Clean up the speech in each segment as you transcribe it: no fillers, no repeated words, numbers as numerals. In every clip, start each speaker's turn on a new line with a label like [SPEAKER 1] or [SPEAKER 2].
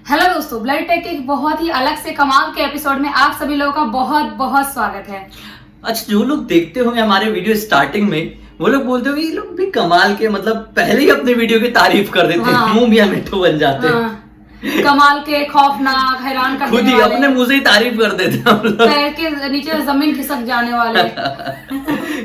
[SPEAKER 1] Hello दोस्तों, blood take के एक बहुत ही अलग से कमाल के एपिसोड में आप सभी लोगों का बहुत बहुत स्वागत है।
[SPEAKER 2] अच्छा, जो लोग देखते होंगे हमारे वीडियो स्टार्टिंग में, वो लोग बोलते होंगे ये लोग भी कमाल के, मतलब पहले ही अपने वीडियो की तारीफ कर देते हैं, मुंह मियां मिट्ठू बन जाते हैं।
[SPEAKER 1] कमाल के, खौफनाक, हैरान कर
[SPEAKER 2] खुद ही अपने मुंह से ही तारीफ कर देते हैं हम लोग।
[SPEAKER 1] पैर के नीचे जमीन खिसक जाने वाले।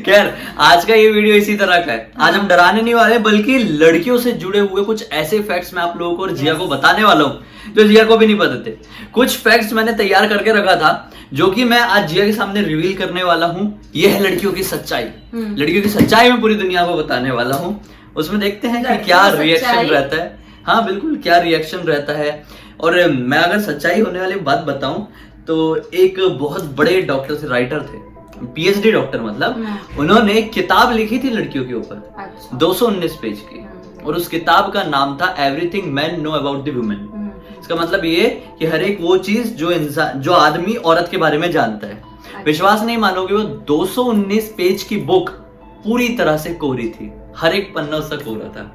[SPEAKER 2] खैर, आज का ये वीडियो इसी तरह का है। आज हम डराने नहीं वाले, बल्कि लड़कियों से जुड़े हुए कुछ ऐसे फैक्ट्स मैं आप लोगों को और जिया को बताने वाला हूँ जो जिया को भी नहीं पता थे। कुछ फैक्ट्स मैंने तैयार करके रखा था जो कि मैं आज जिया के सामने रिवील करने वाला हूँ। ये है लड़कियों की सच्चाई। लड़कियों की सच्चाई मैं पूरी दुनिया को बताने वाला हूँ। उसमें देखते हैं कि क्या रिएक्शन रहता है। हाँ बिल्कुल, क्या रिएक्शन रहता है। और मैं अगर सच्चाई होने वाली बात बताऊं तो एक बहुत बड़े डॉक्टर से, राइटर थे, पीएचडी डॉक्टर, मतलब उन्होंने एक किताब लिखी थी लड़कियों के ऊपर, 219 पेज की, और उस किताब का नाम था everything man know about the women. इसका मतलब ये कि हर एक वो चीज जो इंसान, जो आदमी औरत के बारे में जानता है। विश्वास नहीं मानोगे, वो 219 पेज की बुक पूरी तरह से कोरी थी, हर एक पन्ना उसका कोरा था।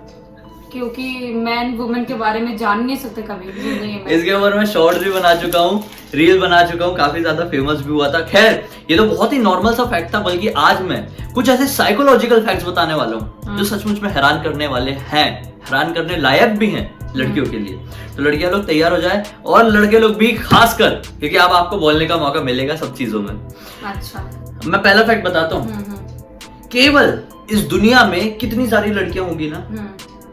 [SPEAKER 1] क्योंकि मैन वुमेन के बारे में जान नहीं सकते कभी भी जिंदगी में।
[SPEAKER 2] इसके ऊपर मैं शॉर्ट्स भी बना चुका हूँ, रील बना चुका हूँ, काफी ज्यादा फेमस भी हुआ था। खैर, ये तो बहुत ही नॉर्मल सा फैक्ट था, बल्कि आज मैं कुछ ऐसे साइकोलॉजिकल फैक्ट्स बताने वाला हूँ जो सचमुच में हैरान करने वाले हैं, हैरान करने लायक भी हैं लड़कियों के लिए। तो लड़कियां लोग तैयार हो जाए, और लड़के लोग भी खासकर, क्योंकि अब आपको बोलने का मौका मिलेगा सब चीजों में।
[SPEAKER 1] अच्छा,
[SPEAKER 2] मैं पहला फैक्ट बताता हूँ। केवल इस दुनिया में कितनी सारी लड़कियां होंगी ना,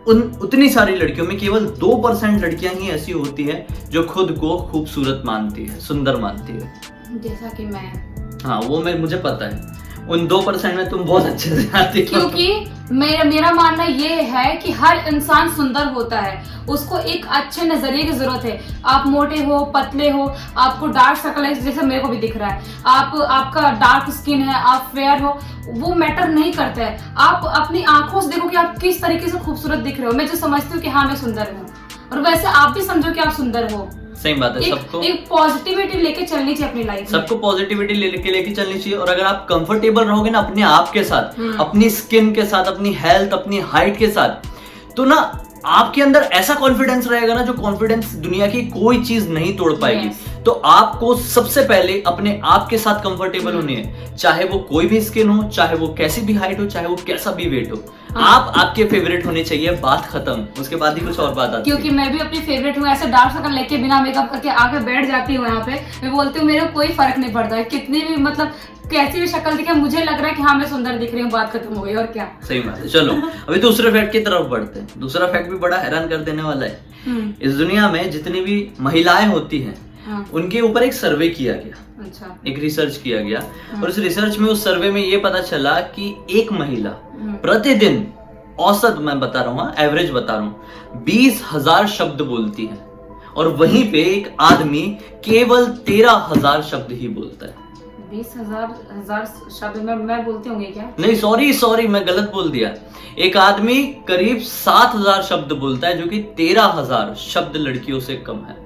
[SPEAKER 2] उतनी सारी लड़कियों में केवल 2% लड़कियां ही ऐसी होती हैं जो खुद को खूबसूरत मानती है, सुंदर मानती है।
[SPEAKER 1] जैसा कि मैं।
[SPEAKER 2] हाँ, वो मुझे पता है, उन 2% में तुम बहुत अच्छे से आती हो।
[SPEAKER 1] क्योंकि मेरा मानना ये है कि हर इंसान सुंदर होता है, उसको एक अच्छे नजरिए की जरूरत है। आप मोटे हो, पतले हो, आपको डार्क सर्कल है, जैसे मेरे को भी दिख रहा है, आपका डार्क स्किन है, आप फेयर हो, वो मैटर नहीं करता है। आप अपनी आंखों से देखो कि आप किस तरीके से खूबसूरत दिख रहे हो। मैं जो समझती हूँ कि हाँ मैं सुंदर हूँ, और वैसे आप भी समझो कि आप सुंदर हो।
[SPEAKER 2] सही बात है। सबको
[SPEAKER 1] एक पॉजिटिविटी लेके चलनी चाहिए अपनी लाइफ में।
[SPEAKER 2] सबको पॉजिटिविटी लेके चलनी चाहिए। और अगर आप कंफर्टेबल रहोगे ना अपने आप के साथ, अपनी स्किन के साथ, अपनी हेल्थ, अपनी हाइट के साथ, तो ना आपके अंदर ऐसा कॉन्फिडेंस रहेगा ना, जो कॉन्फिडेंस दुनिया की कोई चीज नहीं तोड़ पाएगी। तो आपको सबसे पहले अपने आप के साथ कंफर्टेबल होनी है, चाहे वो कोई भी स्किन हो, चाहे वो कैसी भी हाइट हो, चाहे वो कैसा भी वेट हो। आप आपके फेवरेट होने चाहिए, बात खत्म। उसके बाद ही कुछ और बात आती है।
[SPEAKER 1] क्योंकि मैं भी अपनी फेवरेट हूँ। ऐसे डार्क सर्कल लेके बिना मेकअप करके आके बैठ जाती हूँ यहाँ पे, मैं बोलती हूँ मेरे को कोई फर्क नहीं पड़ता है, कितनी भी मतलब कैसी भी शक्ल दिखे, मुझे लग रहा है कि हाँ मैं सुंदर दिख रही हूँ, बात खत्म हो गई। और क्या,
[SPEAKER 2] सही बात है। चलो अभी दूसरे फैक्ट की तरफ बढ़ते हैं। दूसरा फैक्ट भी बड़ा हैरान कर देने वाला है। इस दुनिया में जितनी भी महिलाएं होती हैं, उनके ऊपर एक सर्वे किया गया।
[SPEAKER 1] अच्छा। एक
[SPEAKER 2] रिसर्च किया गया, और उस रिसर्च में, उस सर्वे में ये पता चला कि एक महिला प्रतिदिन औसत, मैं बता रहा हूँ, एवरेज बता रहा हूँ, 20,000 शब्द बोलती है, और वहीं पे एक आदमी केवल 13,000 शब्द ही बोलता है।
[SPEAKER 1] 20,000 शब्द मैं बोलती होंगी क्या?
[SPEAKER 2] नहीं, सॉरी मैं गलत बोल दिया। एक आदमी करीब 7,000 शब्द बोलता है, जो कि 13,000 शब्द लड़कियों से कम है।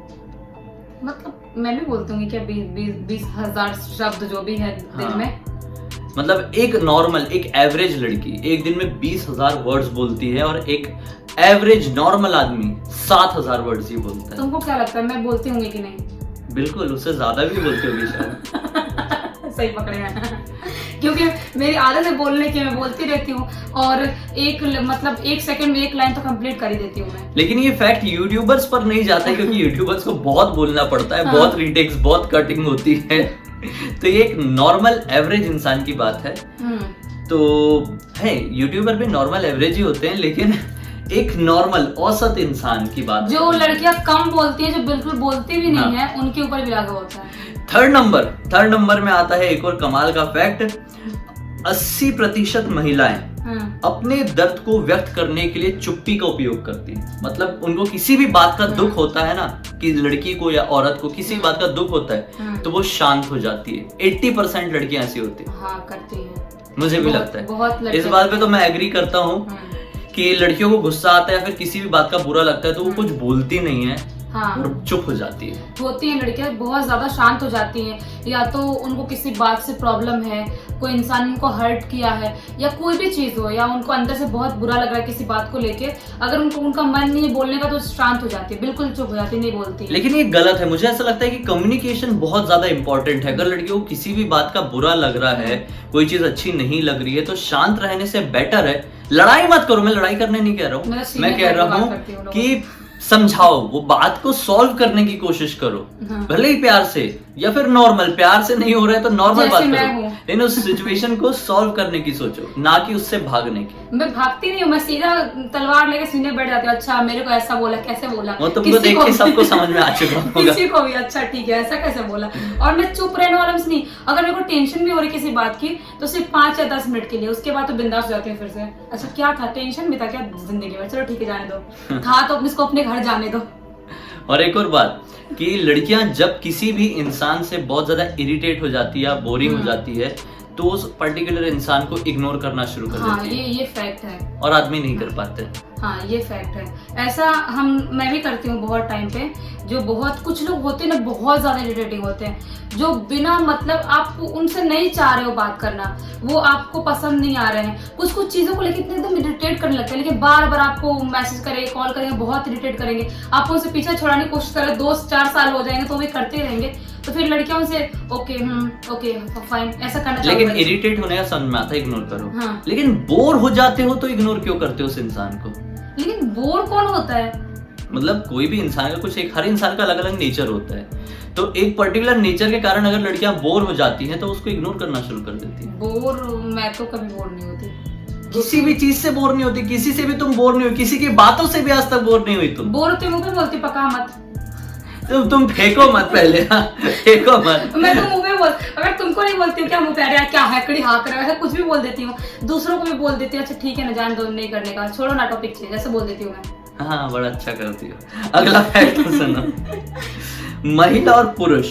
[SPEAKER 1] मतलब मैं भी बोलती हूँ क्या 20,000 शब्द जो भी है दिन में?
[SPEAKER 2] मतलब एक नॉर्मल, एक एवरेज लड़की एक दिन में 20,000 वर्ड्स बोलती है, और एक एवरेज नॉर्मल आदमी 7,000 वर्ड्स ही बोलता है।
[SPEAKER 1] तुमको क्या लगता है मैं बोलती होंगी कि नहीं?
[SPEAKER 2] बिल्कुल, उससे ज्यादा भी बोलती होगी शायद।
[SPEAKER 1] सही पकड़े हैं। क्योंकि मेरी आदत है बोलने की, मैं बोलती रहती हूँ, और एक सेकंड में एक लाइन तो कंप्लीट कर ही देती हूँ मैं।
[SPEAKER 2] लेकिन ये फैक्ट यूट्यूबर्स पर नहीं जाता है, क्योंकि यूट्यूबर्स को बहुत बोलना पड़ता है, बहुत रीटेक्स, बहुत कटिंग होती है। तो ये एक नॉर्मल एवरेज इंसान की बात है। तो है, यूट्यूबर भी नॉर्मल एवरेज ही होते हैं, लेकिन एक नॉर्मल औसत इंसान की बात, जो
[SPEAKER 1] लड़कियां कम बोलती है, जो बिल्कुल बोलती भी नहीं है, उनके ऊपर भी लागू होता है।
[SPEAKER 2] थर्ड नंबर में आता है एक और कमाल का फैक्ट। 80% महिलाएं अपने दर्द को व्यक्त करने के लिए चुप्पी का उपयोग करती हैं। मतलब उनको किसी भी बात का दुख होता है ना, कि लड़की को या औरत को किसी बात का दुख होता है, तो वो शांत हो जाती है। 80% लड़कियां ऐसी होती है।
[SPEAKER 1] हाँ, करती है।
[SPEAKER 2] मुझे भी लगता है, इस बात पे तो मैं एग्री करता हूँ कि लड़कियों को गुस्सा आता है या फिर किसी भी बात का बुरा लगता है, तो वो कुछ बोलती नहीं है,
[SPEAKER 1] हाँ।
[SPEAKER 2] और चुप हो जाती है।
[SPEAKER 1] होती हैं लड़कियां बहुत ज्यादा शांत हो जाती हैं, या तो उनको किसी बात से प्रॉब्लम है, कोई इंसान उनको हर्ट किया है या कोई भी चीज हो, या उनको अंदर से बहुत बुरा लग रहा है किसी बात को लेके, अगर उनको उनका मन नहीं है बोलने का तो शांत हो जाती है, बिल्कुल चुप हो जाती है, नहीं बोलती।
[SPEAKER 2] लेकिन ये गलत है। मुझे ऐसा लगता है कि कम्युनिकेशन बहुत ज्यादा इंपॉर्टेंट है। अगर लड़कियों को किसी भी बात का बुरा लग रहा है, कोई चीज अच्छी नहीं लग रही है, तो शांत रहने से बेटर है लड़ाई मत करो। मैं लड़ाई करने नहीं कह रहा हूँ, मैं कह रहा हूँ कि समझाओ, वो बात को सॉल्व करने की कोशिश करो।
[SPEAKER 1] हाँ।
[SPEAKER 2] भले ही प्यार से या फिर नॉर्मल, प्यार से नहीं हो रहा है तो नॉर्मल बात करो, लेकिन उस सिचुएशन को सॉल्व करने की सोचो, ना कि उससे भागने की।
[SPEAKER 1] मैं भागती नहीं हूँ, मैं सीधा तलवार लेके सीने बैठ जाती हूँ। अच्छा मेरे को ऐसा बोला, कैसे बोला,
[SPEAKER 2] वो तुमको देख के सबको समझ में आ चुका होगा।
[SPEAKER 1] किसी को भी अच्छा ठीक है ऐसा कैसे बोला। और मैं चुप रहने वाला नहीं, अगर मेरे को टेंशन भी हो रही किसी बात की तो सिर्फ 5 या 10 मिनट के लिए, उसके बाद तो बिंदास हो जाती है फिर से। अच्छा क्या था, टेंशन भी था क्या जिंदगी में, चलो ठीक है जाने दो, था तो इसको अपने घर जाने दो।
[SPEAKER 2] और एक और बात कि लड़कियां जब किसी भी इंसान से बहुत ज्यादा इरिटेट हो जाती है या बोरिंग हो जाती है तो उस पर्टिकुलर इंसान को इग्नोर करना शुरू कर देती है।
[SPEAKER 1] ये फैक्ट है,
[SPEAKER 2] और आदमी नहीं कर पाते।
[SPEAKER 1] हाँ ये फैक्ट है। ऐसा मैं भी करती हूँ बहुत टाइम पे। जो बहुत कुछ लोग होते हैं ना बहुत ज्यादा इरिटेटिंग होते हैं, जो बिना मतलब आप उनसे नहीं चाह रहे हो बात करना, वो आपको पसंद नहीं आ रहे हैं, कुछ कुछ चीजों को लेकर इतने एकदम इरिटेट करने लगते हैं, लेकिन बार बार आपको मैसेज करेंगे, कॉल करेंगे, बहुत इरिटेट करेंगे, आप उनसे पीछा छुड़ाने की कोशिश करें, 2-4 साल हो जाएंगे तो वे करते रहेंगे, तो फिर लड़कियों से ओके फाइन ऐसा करना।
[SPEAKER 2] लेकिन इरिटेट होने का समझ में आता है, इग्नोर करो।
[SPEAKER 1] हाँ।
[SPEAKER 2] लेकिन बोर हो जाते हो तो इग्नोर क्यों करते हो उस इंसान को?
[SPEAKER 1] लेकिन बोर कौन होता है?
[SPEAKER 2] मतलब कोई भी इंसान का कुछ हर इंसान का अलग अलग नेचर होता है, तो एक पर्टिकुलर नेचर के कारण अगर लड़कियां बोर हो जाती हैं तो उसको इग्नोर करना शुरू कर देती हैं।
[SPEAKER 1] बोर मैं तो कभी बोर नहीं होती,
[SPEAKER 2] किसी भी चीज से बोर नहीं होती, किसी से भी तुम बोर नहीं हो, किसी की बातों से भी आज तक बोर नहीं हुई तुम।
[SPEAKER 1] बोर होते मुंह पे बोलती पका मत,
[SPEAKER 2] तुम फेंको मत पहले, फेंको मत।
[SPEAKER 1] मैं तो मुंह पे बोल, अगर तुमको नहीं बोलती हूँ क्या मुंह पे, अरे क्या है कड़ी हाँ कर, ऐसा कुछ भी बोल देती हूँ, दूसरों को भी बोल देती हूँ, अच्छा ठीक है ना जान दो, नहीं करने का, छोड़ो ना टॉपिक चेंज, ऐसे बोल देती हूँ मैं।
[SPEAKER 2] हाँ बड़ा अच्छा करती हो। अगला फैक्ट सुनो। महिला और पुरुष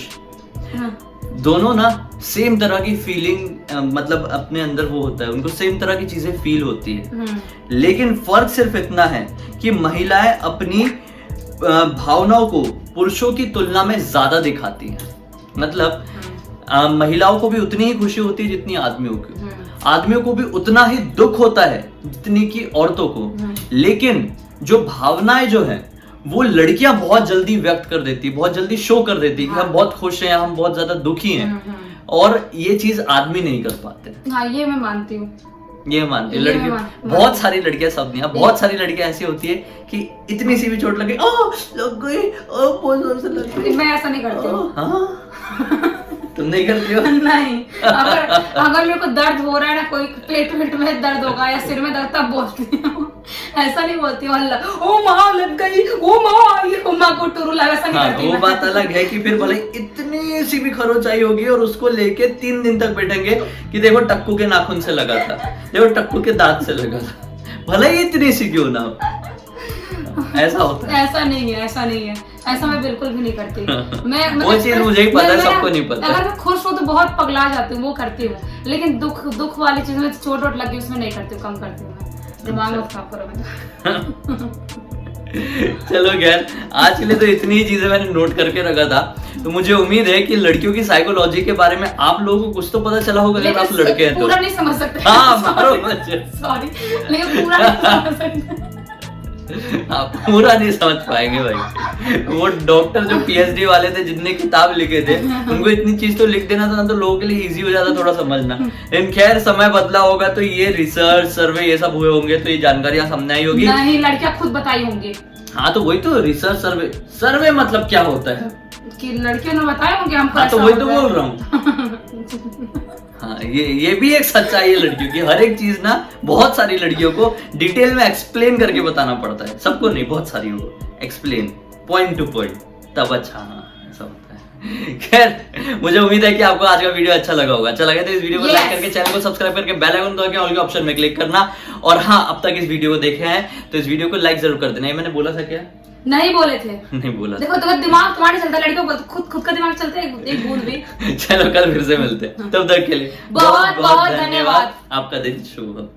[SPEAKER 2] दोनों ना सेम तरह की फीलिंग, मतलब अपने अंदर वो होता है, उनको सेम तरह की चीजें फील होती है, लेकिन फर्क सिर्फ इतना है कि महिलाएं अपनी भावनाओं को पुरुषों की तुलना में ज्यादा दिखाती हैं। मतलब महिलाओं को भी उतनी ही खुशी होती है जितनी आदमियों की, आदमियों को भी उतना ही दुख होता है जितनी की औरतों को, लेकिन जो भावनाएं जो हैं वो लड़कियां बहुत जल्दी व्यक्त कर देती है, बहुत जल्दी शो कर देती है कि हम बहुत खुश हैं, हम बहुत ज्यादा दुखी हैं, और ये चीज आदमी नहीं कर पाते।
[SPEAKER 1] हाँ ये मैं मानती हूँ,
[SPEAKER 2] ये मानती है लड़कियां, बहुत सारी लड़कियां, सब नहीं, बहुत सारी लड़कियां ऐसी होती है कि इतनी सी भी चोट लगे लग गई, बहुत जोर से लग गई।
[SPEAKER 1] मैं ऐसा नहीं करती हूँ।
[SPEAKER 2] हाँ तुम नहीं करती हो?
[SPEAKER 1] नहीं, अगर मेरे को दर्द हो रहा है ना, कोई पेट में दर्द होगा या सिर में दर्द, तब बोलती हूँ, ऐसा नहीं बोलती हूँ अल्लाह ओ माँ लग गई, ओ माँ आई, ओ माँ को टुरु लगा, ऐसा नहीं करती।
[SPEAKER 2] वो बात अलग है कि फिर भले इतनी सी भी खरोंचाई होगी और उसको लेके 3 दिन तक बैठेंगे कि देखो टक्कू के नाखून से लगा था, देखो टक्कू के दांत से लगा था, भले ही इतनी सी क्यों ना हो, ऐसा होता है।
[SPEAKER 1] ऐसा नहीं है, ऐसा नहीं है, ऐसा मैं बिल्कुल भी नहीं करती। मैं
[SPEAKER 2] वो चीज मुझे ही पता है, सबको नहीं पता।
[SPEAKER 1] अगर मैं खुश हूँ तो बहुत पगला जाती हूँ, वो करती हूँ, लेकिन दुख वाली चीज में चोट वोट लगी उसमें नहीं करती हूँ, कम करती हूँ। दिमाग मत खराब करो मैं।
[SPEAKER 2] चलो खैर, आज के लिए तो इतनी ही चीजें मैंने नोट करके रखा था, तो मुझे उम्मीद है कि लड़कियों की साइकोलॉजी के बारे में आप लोगों को कुछ तो पता चला होगा अगर आप लड़के हैं तो।
[SPEAKER 1] पूरा नहीं समझ सकते।
[SPEAKER 2] हाँ मारो मुझे,
[SPEAKER 1] सॉरी, लेकिन पूरा नहीं समझ सकते।
[SPEAKER 2] आप पूरा नहीं समझ पाएंगे भाई। वो डॉक्टर जो पीएचडी वाले थे जिनने किताब लिखे थे, उनको इतनी चीज तो लिख देना था ना, तो लोगों के लिए इजी हो जाता थोड़ा समझना। लेकिन खैर समय बदला होगा तो ये रिसर्च सर्वे ये सब हुए होंगे तो ये जानकारियां सामने आई होगी। नहीं,
[SPEAKER 1] लड़कियां खुद बताई होंगी।
[SPEAKER 2] हाँ तो वही तो रिसर्च सर्वे मतलब क्या होता है
[SPEAKER 1] कि लड़कियों ने बताया होंगे हमको।
[SPEAKER 2] हाँ तो वही तो बोल रहा हूँ। हाँ ये भी एक सच्चाई है लड़कियों की, हर एक चीज ना बहुत सारी लड़कियों को डिटेल में एक्सप्लेन करके बताना पड़ता है, सबको नहीं, बहुत सारी को एक्सप्लेन पॉइंट टू पॉइंट, तब अच्छा हाँ ऐसा होता है। खैर मुझे उम्मीद है कि आपको आज का वीडियो अच्छा लगा होगा। अच्छा लगा तो इस वीडियो को लाइक करके चैनल को सब्सक्राइब करके बेल आइकन दबा के ऑल के ऑप्शन में क्लिक करना, और हाँ अब तक इस वीडियो को देखे हैं तो इस वीडियो को लाइक जरूर कर देना। ये मैंने बोला था क्या?
[SPEAKER 1] नहीं बोले थे।
[SPEAKER 2] नहीं बोला।
[SPEAKER 1] देखो तो दिमाग तुम्हारे चलता है, लड़कियों को खुद का दिमाग चलता है एक बूंद भी।
[SPEAKER 2] चलो कल फिर से मिलते हैं, तब तक के लिए
[SPEAKER 1] बहुत बहुत धन्यवाद।
[SPEAKER 2] आपका दिन शुभ हो।